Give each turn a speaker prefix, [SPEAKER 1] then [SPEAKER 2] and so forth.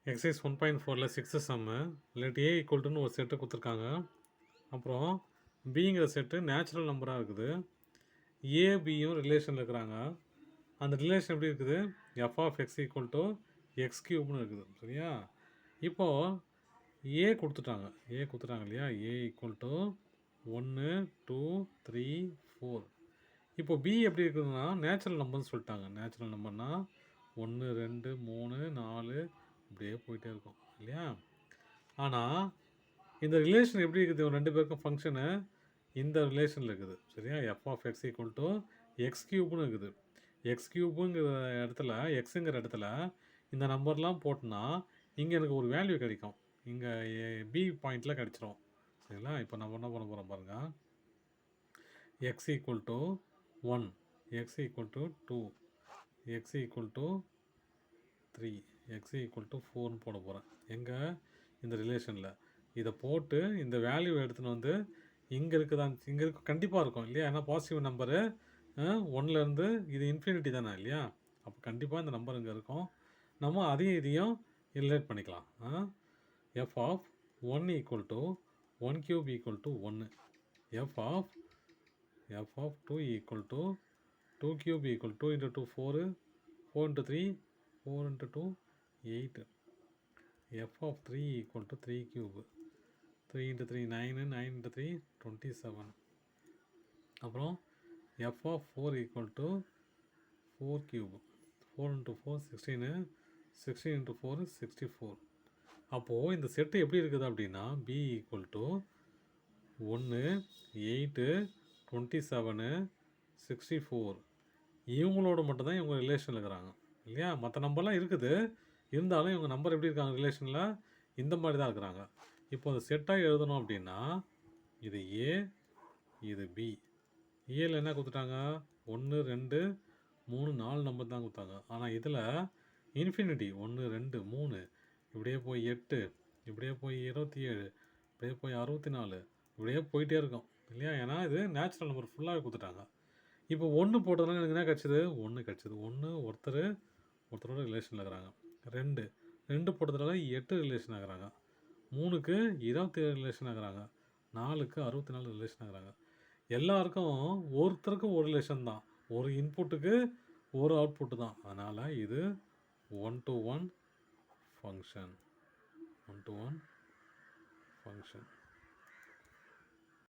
[SPEAKER 1] Exercise 1.4ல் 6th சம்மு let A equal டுன்னு ஒரு செட்டு கொடுத்துருக்காங்க. அப்புறம் பிங்கிற செட்டு நேச்சுரல் நம்பராக இருக்குது. ஏபியும் ரிலேஷனில் இருக்கிறாங்க. அந்த ரிலேஷன் எப்படி இருக்குது? F of X equal to X கியூப்னு இருக்குது. சரியா? இப்போது ஏ கொடுத்துட்டாங்க இல்லையா? A equal to 1 2 3 4. இப்போ பி எப்படி இருக்குதுன்னா நேச்சுரல் நம்பர்னு சொல்லிட்டாங்க. நேச்சுரல் நம்பர்னால் 1 2 3 4 இப்படியே போயிட்டே இருக்கும் இல்லையா? ஆனால் இந்த ரிலேஷன் எப்படி இருக்குது? இவங்க ரெண்டு பேருக்கும் ஃபங்க்ஷனு இந்த ரிலேஷனில் இருக்குது. சரியா? F of X equal to X கியூப்னு இருக்குது. எக்ஸ் கியூபுங்கிற இடத்துல எக்ஸுங்கிற இடத்துல இந்த நம்பர்லாம் போட்டோன்னா இங்கே எனக்கு ஒரு வேல்யூ கிடைக்கும். இங்கே பி பாயிண்டில் கிடச்சிரும். சரிங்களா? இப்போ நம்ம என்ன பண்ண போகிறோம் பாருங்கள். X equal to 1, X equal to 2, X equal to 3, X equal to 4ன்னு போட போகிறேன். எங்கே? இந்த ரிலேஷனில் இதை போட்டு இந்த வேல்யூ எடுத்துன்னு வந்து இங்கே இருக்குதான், இங்கே இருக்க கண்டிப்பாக இருக்கும் இல்லையா? ஏன்னா பாசிட்டிவ் நம்பரு 1லேருந்து இது இன்ஃபினிட்டி தானே இல்லையா? அப்போ கண்டிப்பாக இந்த நம்பர் இங்கே இருக்கும். நம்ம அதையும் இதையும் ரிலேட் பண்ணிக்கலாம். F of 1 equal to 1 cube equal to 1, f of 2 equal to 2 cube equal 2 into 2 4, 4 into 3 4 into 2 8, f of 3 equal to 3 cube, 3 into 3 9, 9 into 3 27. அப்புறம் f of 4 equal to 4 cube, 4 into 4 16, 16 into 4 64. அப்போது இந்த set எப்படி இருக்குது அப்படின்னா b equal to 1 8 27 64 இவங்களோட மட்டும்தான் இவங்க ரிலேஷனில் இருக்கிறாங்க இல்லையா? மற்ற நம்பர்லாம் இருக்குது, இருந்தாலும் இவங்க நம்பர் எப்படி இருக்காங்க ரிலேஷனில்? இந்த மாதிரி தான் இருக்கிறாங்க. இப்போ அந்த செட்டாக எழுதணும் அப்படின்னா இது ஏ, இது பி. ஏல என்ன கொடுத்துட்டாங்க? 1 2 3 4 நம்பர் தான் கொடுத்தாங்க. ஆனால் இதில் இன்ஃபினிட்டி 1 2 3 இப்படியே போய் 8, இப்படியே போய் 27, இப்படியே போய் 64, இப்படியே போயிட்டே இருக்கும் இல்லையா? ஏன்னா இது நேச்சுரல் நம்பர் ஃபுல்லாகவே கொடுத்துட்டாங்க. இப்போ 1 போட்டதுனால எனக்கு என்ன கிடச்சிது? 1 கிடச்சிது. 1 ஒருத்தரோட ரிலேஷனில் இருக்கிறாங்க. 2 போட்டதுனால 8 ரிலேஷன் ஆகிறாங்க. 3க்கு 27 ரிலேஷன் ஆகிறாங்க. 4க்கு 64 ரிலேஷன் ஆகிறாங்க. எல்லாருக்கும் ஒருத்தருக்கும் ஒரு ரிலேஷன் தான். ஒரு இன்புட்டுக்கு ஒரு அவுட்புட்டு தான். அதனால் இது 1-to-1 ஃபங்க்ஷன்.